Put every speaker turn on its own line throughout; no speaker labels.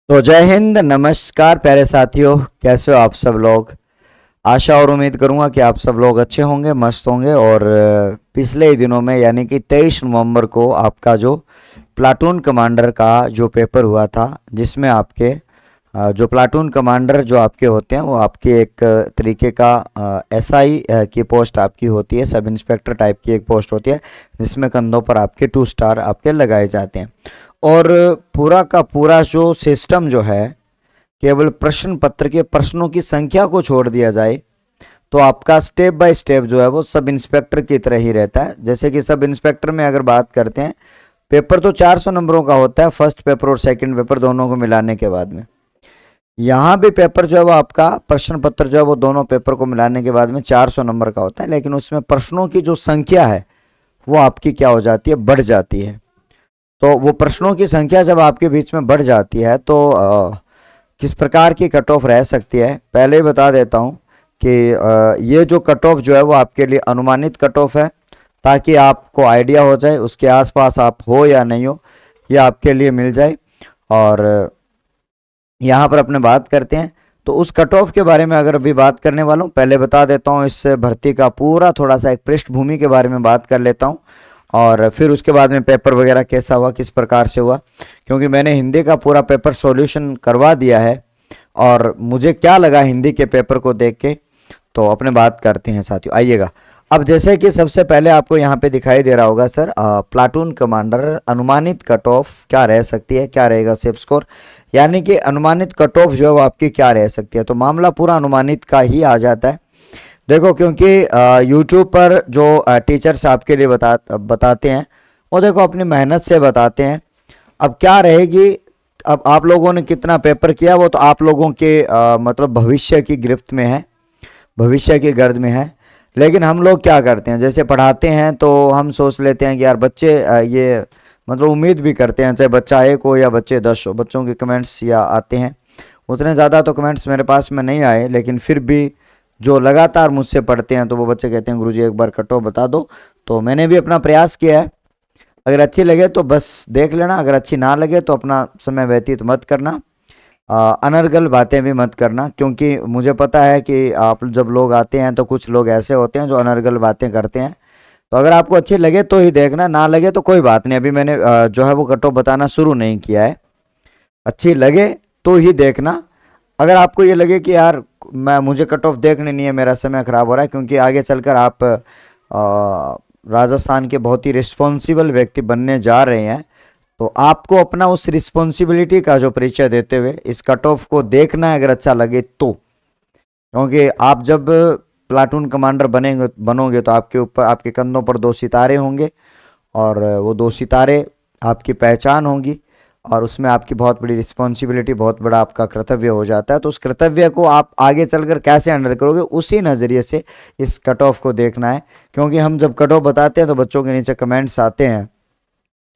तो जय हिंद, नमस्कार प्यारे साथियों, कैसे हो आप सब लोग। आशा और उम्मीद करूंगा कि आप सब लोग अच्छे होंगे, मस्त होंगे। और पिछले ही दिनों में यानी कि 23 नवंबर को आपका जो प्लाटून कमांडर का जो पेपर हुआ था, जिसमें आपके जो प्लाटून कमांडर जो आपके होते हैं वो आपके एक तरीके का एसआई की पोस्ट आपकी होती है, सब इंस्पेक्टर टाइप की एक पोस्ट होती है, जिसमें कंधों पर आपके 2 स्टार आपके लगाए जाते हैं। और पूरा का पूरा जो सिस्टम जो है, केवल प्रश्न पत्र के प्रश्नों की संख्या को छोड़ दिया जाए तो आपका स्टेप बाय स्टेप जो है वो सब इंस्पेक्टर की तरह ही रहता है। जैसे कि सब इंस्पेक्टर में अगर बात करते हैं, पेपर तो 400 नंबरों का होता है, फर्स्ट पेपर और सेकंड पेपर दोनों को मिलाने के बाद में। यहाँ भी पेपर जो है वो आपका प्रश्न पत्र जो है वो दोनों पेपर को मिलाने के बाद में 400 नंबर का होता है, लेकिन उसमें प्रश्नों की जो संख्या है वो आपकी क्या हो जाती है, बढ़ जाती है। तो वो प्रश्नों की संख्या जब आपके बीच में बढ़ जाती है तो किस प्रकार की कट ऑफ रह सकती है, पहले ही बता देता हूँ कि ये जो कट ऑफ जो है वो आपके लिए अनुमानित कट ऑफ है, ताकि आपको आइडिया हो जाए उसके आसपास आप हो या नहीं हो, ये आपके लिए मिल जाए। और यहाँ पर अपने बात करते हैं तो उस कट ऑफ के बारे में अगर अभी बात करने वाला हूँ, पहले बता देता हूँ इस भर्ती का पूरा थोड़ा सा एक पृष्ठभूमि के बारे में बात कर लेता हूँ, और फिर उसके बाद में पेपर वगैरह कैसा हुआ, किस प्रकार से हुआ, क्योंकि मैंने हिंदी का पूरा पेपर सॉल्यूशन करवा दिया है और मुझे क्या लगा हिंदी के पेपर को देख के, तो अपने बात करते हैं साथियों। आइएगा, अब जैसे कि सबसे पहले आपको यहाँ पे दिखाई दे रहा होगा सर, प्लाटून कमांडर अनुमानित कट ऑफ क्या रह सकती है, क्या रहेगा सेफ स्कोर, यानी कि अनुमानित कट ऑफ जो है वो आपकी क्या रह सकती है। तो मामला पूरा अनुमानित का ही आ जाता है। देखो, क्योंकि यूट्यूब पर जो टीचर्स आपके लिए बताते हैं वो देखो अपनी मेहनत से बताते हैं। अब क्या रहेगी, अब आप लोगों ने कितना पेपर किया वो तो आप लोगों के मतलब भविष्य की गिरफ्त में है, भविष्य की गर्द में है। लेकिन हम लोग क्या करते हैं, जैसे पढ़ाते हैं तो हम सोच लेते हैं कि यार बच्चे ये मतलब उम्मीद भी करते हैं, चाहे बच्चा 1 हो या बच्चे 10 हो, बच्चों के कमेंट्स या आते हैं। उतने ज़्यादा तो कमेंट्स मेरे पास में नहीं आए, लेकिन फिर भी जो लगातार मुझसे पढ़ते हैं तो वो बच्चे कहते हैं गुरुजी एक बार कट ऑफ बता दो। तो मैंने भी अपना प्रयास किया है, अगर अच्छी लगे तो बस देख लेना, अगर अच्छी ना लगे तो अपना समय व्यतीत मत करना, अनर्गल बातें भी मत करना, क्योंकि मुझे पता है कि आप जब लोग आते हैं तो कुछ लोग ऐसे होते हैं जो अनर्गल बातें करते हैं। तो अगर आपको अच्छी लगे तो ही देखना, ना लगे तो कोई बात नहीं। अभी मैंने जो है वो कट ऑफ बताना शुरू नहीं किया है, अच्छी लगे तो ही देखना। अगर आपको ये लगे कि यार मुझे कट ऑफ देखने नहीं है, मेरा समय खराब हो रहा है, क्योंकि आगे चलकर आप राजस्थान के बहुत ही रिस्पॉन्सिबल व्यक्ति बनने जा रहे हैं, तो आपको अपना उस रिस्पॉन्सिबिलिटी का जो परिचय देते हुए इस कट ऑफ को देखना है, अगर अच्छा लगे तो। क्योंकि आप जब प्लाटून कमांडर बनोगे तो आपके ऊपर, आपके कंधों पर 2 सितारे होंगे, और वो 2 सितारे आपकी पहचान होंगी, और उसमें आपकी बहुत बड़ी रिस्पॉन्सिबिलिटी, बहुत बड़ा आपका कर्तव्य हो जाता है। तो उस कर्तव्य को आप आगे चलकर कैसे हैंडल करोगे, उसी नज़रिए से इस कट ऑफ को देखना है। क्योंकि हम जब कट ऑफ बताते हैं तो बच्चों के नीचे कमेंट्स आते हैं,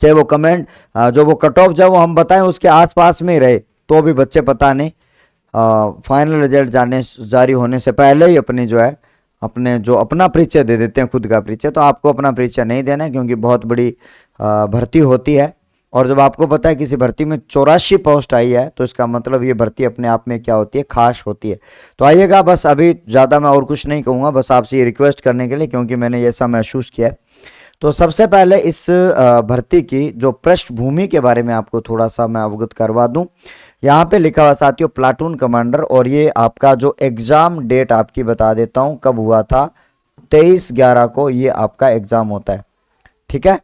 चाहे वो कमेंट जो वो कट ऑफ जब वो हम बताएं उसके आसपास में ही रहे तो भी बच्चे पता नहीं फाइनल रिजल्ट जारी होने से पहले ही अपनी जो है अपने जो अपना परिचय दे देते हैं, खुद का परिचय। तो आपको अपना परिचय नहीं देना है, क्योंकि बहुत बड़ी भर्ती होती है, और जब आपको पता है किसी भर्ती में 84 पोस्ट आई है तो इसका मतलब ये भर्ती अपने आप में क्या होती है, खास होती है। तो आइएगा, बस अभी ज़्यादा मैं और कुछ नहीं कहूँगा, बस आपसे ये रिक्वेस्ट करने के लिए, क्योंकि मैंने ये ऐसा महसूस किया है। तो सबसे पहले इस भर्ती की जो पृष्ठभूमि के बारे में आपको थोड़ा सा मैं अवगत करवा दूं। यहाँ पे लिखा हुआ साथियों प्लाटून कमांडर, और ये आपका जो एग्ज़ाम डेट आपकी बता देता हूँ कब हुआ था, 23/11 को ये आपका एग्ज़ाम होता है। ठीक है,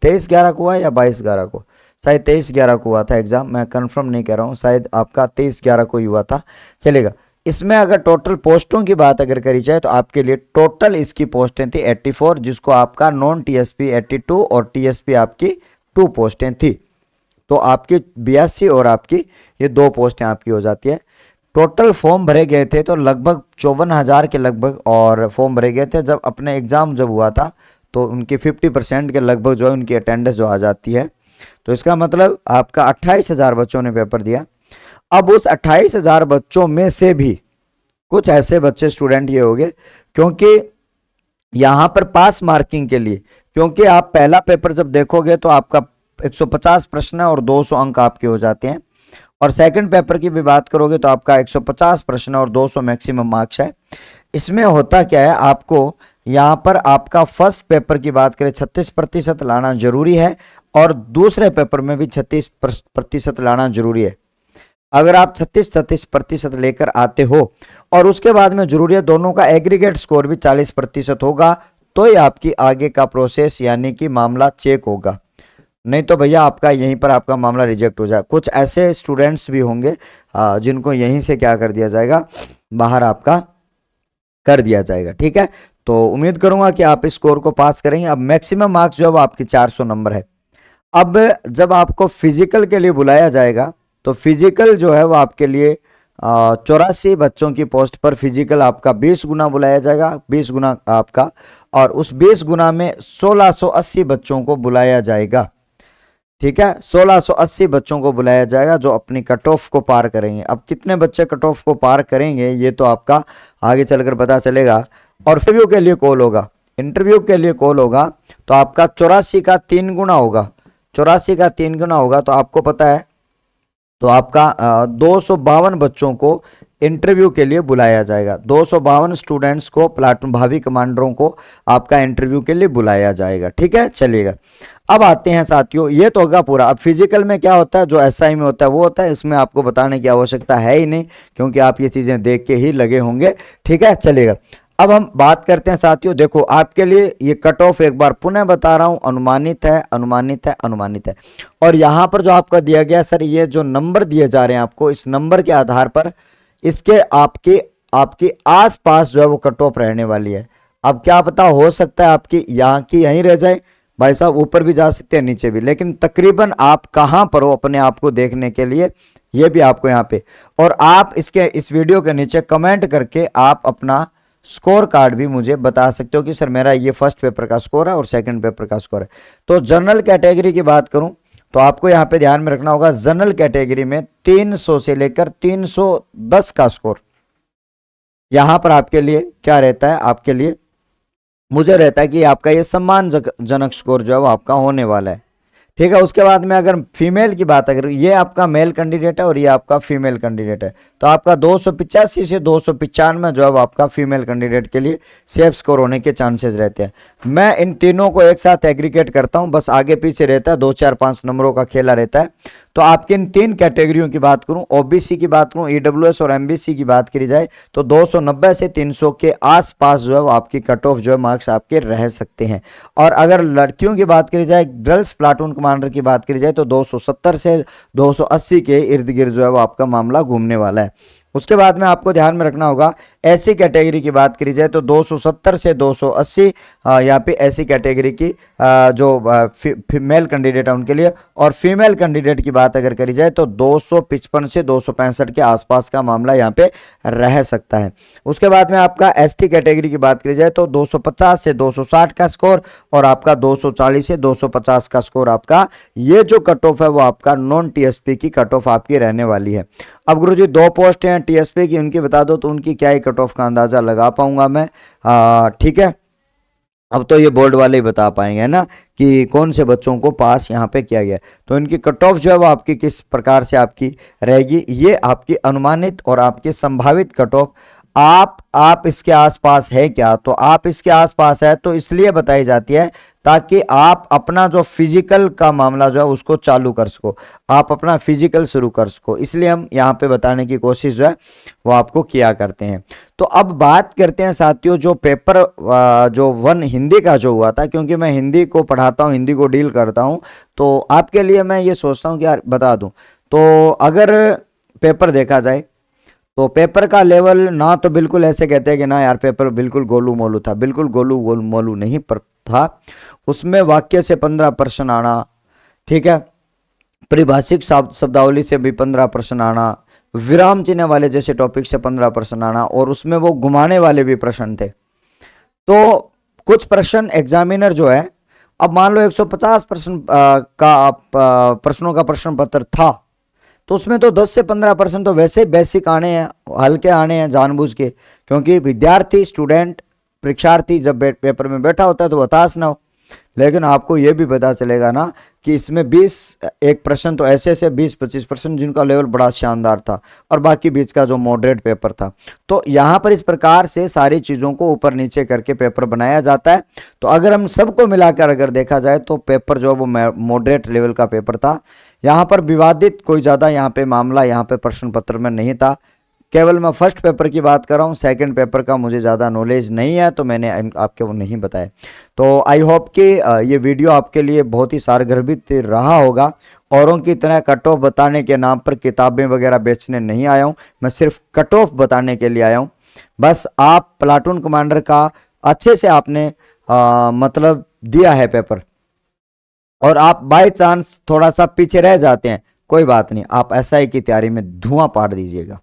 23/11 को हुआ या 22/11 को, शायद 23/11 को हुआ था एग्ज़ाम, मैं कंफर्म नहीं कर रहा हूँ, शायद आपका 23/11 को ही हुआ था, चलेगा। इसमें अगर टोटल पोस्टों की बात अगर करी जाए तो आपके लिए टोटल इसकी पोस्टें थी 84, जिसको आपका नॉन टीएसपी 82 और टीएसपी आपकी 2 पोस्टें थी। तो आपकी 82 और आपकी ये 2 पोस्टें आपकी हो जाती है। टोटल फॉर्म भरे गए थे तो लगभग 54,000 के लगभग और फॉर्म भरे गए थे। जब अपने एग्ज़ाम जब हुआ था तो उनकी 50% के लगभग जो है उनकी अटेंडेंस जो आ जाती है। तो इसका मतलब आपका 28,000 बच्चों ने पेपर दिया। अब उस 28,000 बच्चों में से भी कुछ ऐसे बच्चे स्टूडेंट ये होंगे, क्योंकि यहाँ पर पास मार्किंग के लिए, क्योंकि आप पहला पेपर जब देखोगे तो आपका 150 प्रश्न है और 200 अंक आपके हो जाते हैं, और सेकंड पेपर की भी बात करोगे तो आपका 150 प्रश्न और 200 मैक्सिमम मार्क्स है। इसमें होता क्या है, आपको यहाँ पर आपका फर्स्ट पेपर की बात करें 36% लाना जरूरी है और दूसरे पेपर में भी 36% लाना जरूरी है। अगर आप 36% लेकर आते हो और उसके बाद में जरूरी है दोनों का एग्रीगेट स्कोर भी 40% होगा, तो ही आपकी आगे का प्रोसेस यानी कि मामला चेक होगा, नहीं तो भैया आपका यहीं पर आपका मामला रिजेक्ट हो जाए। कुछ ऐसे स्टूडेंट्स भी होंगे जिनको यहीं से क्या कर दिया जाएगा, बाहर आपका कर दिया जाएगा। ठीक है, तो उम्मीद करूंगा कि आप इस स्कोर को पास करेंगे। अब मैक्सिमम मार्क्स जो है आपकी 400 नंबर है। अब जब आपको फिजिकल के लिए बुलाया जाएगा तो फिजिकल जो है वो आपके लिए 84 बच्चों की पोस्ट पर फिजिकल आपका 20 गुना बुलाया जाएगा, 20 गुना आपका, और उस 20 गुना में 1680 बच्चों को बुलाया जाएगा। ठीक है, 1680 बच्चों को बुलाया जाएगा जो अपनी कट ऑफ को पार करेंगे। अब कितने बच्चे कट ऑफ को पार करेंगे ये तो आपका आगे चलकर पता चलेगा। और इंटरव्यू के लिए कॉल होगा, इंटरव्यू के लिए कॉल होगा तो आपका 84 का 3 गुना होगा, 84 का 3 गुना होगा तो आपको पता है, तो आपका 252 बच्चों को इंटरव्यू के लिए बुलाया जाएगा। 252 स्टूडेंट्स को, प्लाटून भावी कमांडरों को आपका इंटरव्यू के लिए बुलाया जाएगा। ठीक है, चलिएगा। अब आते हैं साथियों, ये तो होगा पूरा। अब फिजिकल में क्या होता है, जो एसआई में होता है वो होता है, इसमें आपको बताने की आवश्यकता है ही नहीं क्योंकि आप ये चीजें देख के ही लगे होंगे। ठीक है, चलिएगा। अब हम बात करते हैं साथियों, देखो आपके लिए ये कट ऑफ एक बार पुनः बता रहा हूं, अनुमानित है, अनुमानित है, अनुमानित है। और यहां पर जो आपका दिया गया सर, ये जो नंबर दिए जा रहे हैं आपको, इस नंबर के आधार पर इसके आपके आसपास जो है वो कट ऑफ रहने वाली है। अब क्या पता, हो सकता है आपकी यहाँ की यहीं रह जाए, भाई साहब ऊपर भी जा सकते हैं नीचे भी, लेकिन तकरीबन आप कहां पर हो अपने आप को देखने के लिए, ये भी आपको यहाँ पे, और आप इस वीडियो के नीचे कमेंट करके आप अपना स्कोर कार्ड भी मुझे बता सकते हो कि सर मेरा ये फर्स्ट पेपर का स्कोर है और सेकंड पेपर का स्कोर है। तो जनरल कैटेगरी की बात करूं तो आपको यहां पे ध्यान में रखना होगा, जनरल कैटेगरी में 300 से लेकर 310 का स्कोर यहां पर आपके लिए क्या रहता है, आपके लिए मुझे रहता है कि आपका ये सम्मानजनक स्कोर जो है वो आपका होने वाला है। ठीक है, उसके बाद में अगर फीमेल की बात अगर, ये आपका मेल कैंडिडेट है और ये आपका फीमेल कैंडिडेट है, तो आपका 285 से 295 जो है आपका फीमेल कैंडिडेट के लिए सेफ स्कोर होने के चांसेस रहते हैं। मैं इन तीनों को एक साथ एग्रीगेट करता हूं, बस आगे पीछे रहता है, 2 4 5 नंबरों का खेला रहता है। तो आपकी इन 3 कैटेगरियों की बात करूं, ओबीसी की बात करूं, ईडब्ल्यूएस और एमबीसी की बात करी जाए तो 290 से 300 के आसपास जो है आपकी कट ऑफ जो है मार्क्स आपके रह सकते हैं। और अगर लड़कियों की बात करी जाए, गर्ल्स प्लाटून कमांडर की बात करी जाए तो 270 से 280 के इर्द गिर्द जो है वो आपका मामला घूमने वाला है। उसके बाद में आपको ध्यान में रखना होगा, ऐसी कैटेगरी की बात करी जाए तो 270 से 280 यहाँ पे ऐसी कैटेगरी की जो मेल कैंडिडेट है उनके लिए, और फीमेल कैंडिडेट की बात अगर करी जाए तो 255 से 265 के आसपास का मामला यहाँ पे रह सकता है। उसके बाद में आपका एसटी कैटेगरी की बात करी जाए तो 250 से 260 का स्कोर और आपका 240 से 250 का स्कोर आपका, ये जो कट ऑफ है वो आपका नॉन टीएसपी की कट ऑफ आपकी रहने वाली है। अब गुरुजी 2 पोस्ट हैं टीएसपी की, उनकी बता दो तो उनकी क्या ही कट ऑफ का अंदाजा लगा पाऊंगा मैं। ठीक है, अब तो ये बोर्ड वाले ही बता पाएंगे ना कि कौन से बच्चों को पास यहाँ पे किया गया, तो इनकी कट ऑफ जो है वो आपकी किस प्रकार से आपकी रहेगी, ये आपकी अनुमानित और आपकी संभावित कट ऑफ आप इसके आसपास है क्या, तो आप इसके आसपास है तो इसलिए बताई जाती है ताकि आप अपना जो फिजिकल का मामला जो है उसको चालू कर सको, आप अपना फिजिकल शुरू कर सको, इसलिए हम यहाँ पे बताने की कोशिश जो है वो आपको किया करते हैं। तो अब बात करते हैं साथियों, जो पेपर जो 1 हिंदी का जो हुआ था, क्योंकि मैं हिंदी को पढ़ाता हूँ, हिंदी को डील करता हूँ, तो आपके लिए मैं ये सोचता हूँ कि यार बता दूँ। तो अगर पेपर देखा जाए तो पेपर का लेवल ना तो बिल्कुल ऐसे कहते हैं कि ना यार पेपर बिल्कुल गोलू मोलू था, बिल्कुल गोलू मोलू नहीं पर था। उसमें वाक्य से 15 प्रश्न आना, ठीक है, परिभाषिक शब्दावली से भी 15 प्रश्न आना, विराम चिन्ह वाले जैसे टॉपिक से 15 प्रश्न आना, और उसमें वो घुमाने वाले भी प्रश्न थे। तो कुछ प्रश्न एग्जामिनर जो है, अब मान लो 150 प्रश्न प्रश्नों का प्रश्न पत्र था, तो उसमें तो 10 से 15% तो वैसे बेसिक आने हैं, हल्के आने हैं जानबूझ के, क्योंकि विद्यार्थी स्टूडेंट परीक्षार्थी जब पेपर में बैठा होता है तो हताश ना हो। लेकिन आपको ये भी पता चलेगा ना कि इसमें 21% तो ऐसे 20-25% जिनका लेवल बड़ा शानदार था और बाकी बीच का जो मॉडरेट पेपर था। तो यहाँ पर इस प्रकार से सारी चीज़ों को ऊपर नीचे करके पेपर बनाया जाता है। तो अगर हम सबको मिलाकर अगर देखा जाए तो पेपर जो वो मॉडरेट लेवल का पेपर था। यहाँ पर विवादित कोई ज़्यादा यहाँ पे मामला यहाँ पे प्रश्न पत्र में नहीं था। केवल मैं फर्स्ट पेपर की बात कर रहा हूँ, सेकंड पेपर का मुझे ज़्यादा नॉलेज नहीं है तो मैंने आपके वो नहीं बताया। तो आई होप कि ये वीडियो आपके लिए बहुत ही सारगर्भित रहा होगा। औरों की तरह कट ऑफ बताने के नाम पर किताबें वगैरह बेचने नहीं आया हूँ, मैं सिर्फ कट ऑफ बताने के लिए आया हूँ। बस आप प्लाटून कमांडर का अच्छे से आपने मतलब दिया है पेपर और आप बाय चांस थोड़ा सा पीछे रह जाते हैं, कोई बात नहीं, आप एसआई की तैयारी में धुआं पाड़ दीजिएगा।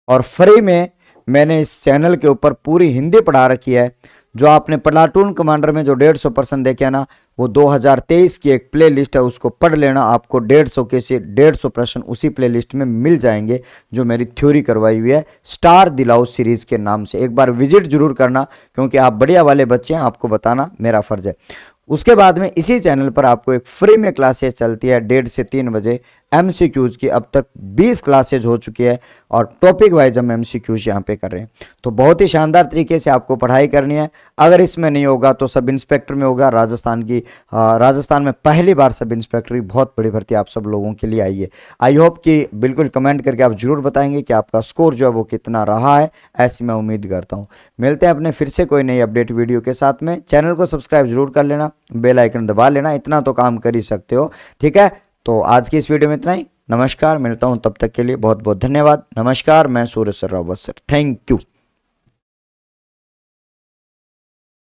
और फ्री में मैंने इस चैनल के ऊपर पूरी हिंदी पढ़ा रखी है। जो आपने प्लाटून कमांडर में जो 150% देखे ना, वो 2023 की एक प्ले लिस्ट है, उसको पढ़ लेना। आपको 150 के से 150 प्रश्न उसी प्ले लिस्ट में मिल जाएंगे जो मेरी थ्योरी करवाई हुई है स्टार दिलाओ सीरीज के नाम से। एक बार विजिट जरूर करना, क्योंकि आप बढ़िया वाले बच्चे हैं, आपको बताना मेरा फर्ज है। उसके बाद में इसी चैनल पर आपको एक फ्री में क्लासेस चलती है 1:30 से 3 बजे एमसीक्यूज की। अब तक 20 क्लासेज हो चुकी है और टॉपिक वाइज हम एमसीक्यूज यहाँ पे कर रहे हैं। तो बहुत ही शानदार तरीके से आपको पढ़ाई करनी है। अगर इसमें नहीं होगा तो सब इंस्पेक्टर में होगा। राजस्थान में पहली बार सब इंस्पेक्टर की बहुत बड़ी भर्ती आप सब लोगों के लिए आई है। आई होप कि बिल्कुल कमेंट करके आप जरूर बताएंगे कि आपका स्कोर जो है वो कितना रहा है, ऐसी मैं उम्मीद करता हूँ। मिलते हैं अपने फिर से कोई नई अपडेट वीडियो के साथ में। चैनल को सब्सक्राइब जरूर कर लेना, बेल आइकन दबा लेना, इतना तो काम कर ही सकते हो, ठीक है। तो आज की इस वीडियो में इतना ही। नमस्कार, मिलता हूं तब तक के लिए बहुत बहुत धन्यवाद। नमस्कार, मैं Suraj sir Rawat sir, thank you.